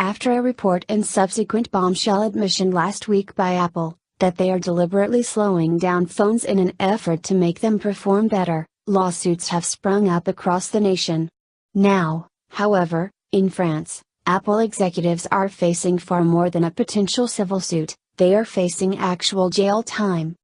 after a report and subsequent bombshell admission last week by Apple, that they are deliberately slowing down phones in an effort to make them perform better. Lawsuits have sprung up across the nation. Now, however, in France, Apple executives are facing far more than a potential civil suit, they are facing actual jail time.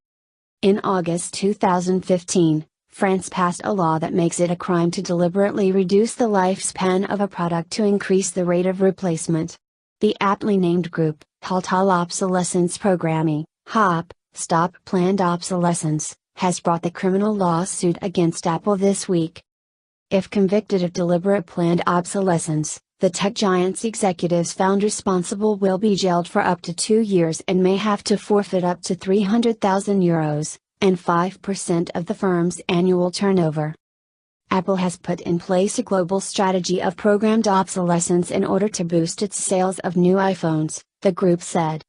In August 2015, France passed a law that makes it a crime to deliberately reduce the lifespan of a product to increase the rate of replacement. The aptly named group, Total Obsolescence Programming, HOP, Stop Planned Obsolescence, has brought the criminal lawsuit against Apple this week. If convicted of deliberate planned obsolescence, the tech giant's executives found responsible will be jailed for up to 2 years and may have to forfeit up to €300,000, and 5% of the firm's annual turnover. Apple has put in place a global strategy of programmed obsolescence in order to boost its sales of new iPhones, the group said.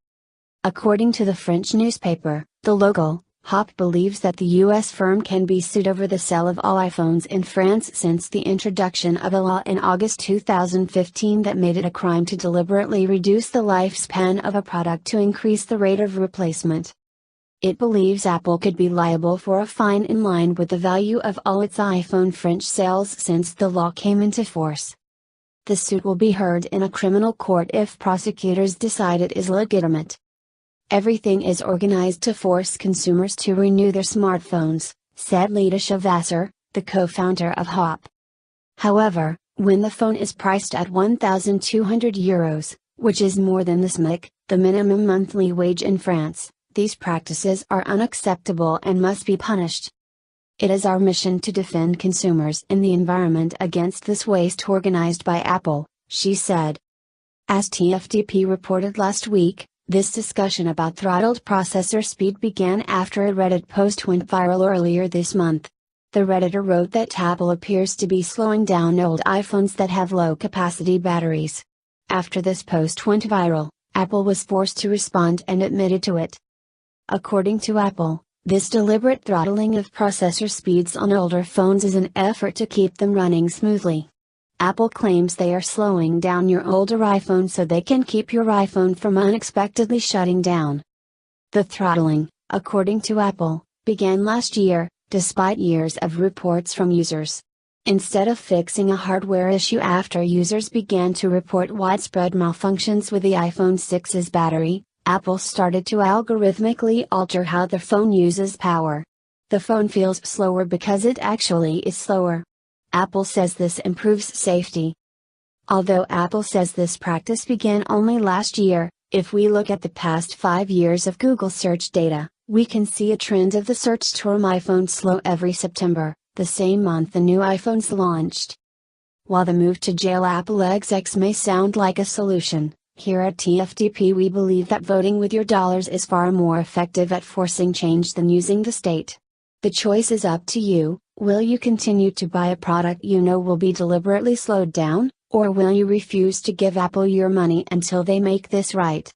According to the French newspaper, the local, HOP believes that the U.S. firm can be sued over the sale of all iPhones in France since the introduction of a law in August 2015 that made it a crime to deliberately reduce the lifespan of a product to increase the rate of replacement. It believes Apple could be liable for a fine in line with the value of all its iPhone French sales since the law came into force. The suit will be heard in a criminal court if prosecutors decide it is legitimate. Everything is organized to force consumers to renew their smartphones, said Letitia Vassar, the co-founder of HOP. However, when the phone is priced at €1,200, which is more than the SMIC, the minimum monthly wage in France, these practices are unacceptable and must be punished. It is our mission to defend consumers and the environment against this waste organized by Apple, she said. As TFTP reported last week, this discussion about throttled processor speed began after a Reddit post went viral earlier this month. The Redditor wrote that Apple appears to be slowing down old iPhones that have low-capacity batteries. After this post went viral, Apple was forced to respond and admitted to it. According to Apple, this deliberate throttling of processor speeds on older phones is an effort to keep them running smoothly. Apple claims they are slowing down your older iPhone so they can keep your iPhone from unexpectedly shutting down. The throttling, according to Apple, began last year, despite years of reports from users. Instead of fixing a hardware issue after users began to report widespread malfunctions with the iPhone 6's battery, Apple started to algorithmically alter how the phone uses power. The phone feels slower because it actually is slower. Apple says this improves safety. Although Apple says this practice began only last year, if we look at the past 5 years of Google search data, we can see a trend of the search term iPhone slow every September, the same month the new iPhones launched. While the move to jail Apple execs may sound like a solution, here at TFTP we believe that voting with your dollars is far more effective at forcing change than using the state. The choice is up to you. Will you continue to buy a product you know will be deliberately slowed down, or will you refuse to give Apple your money until they make this right?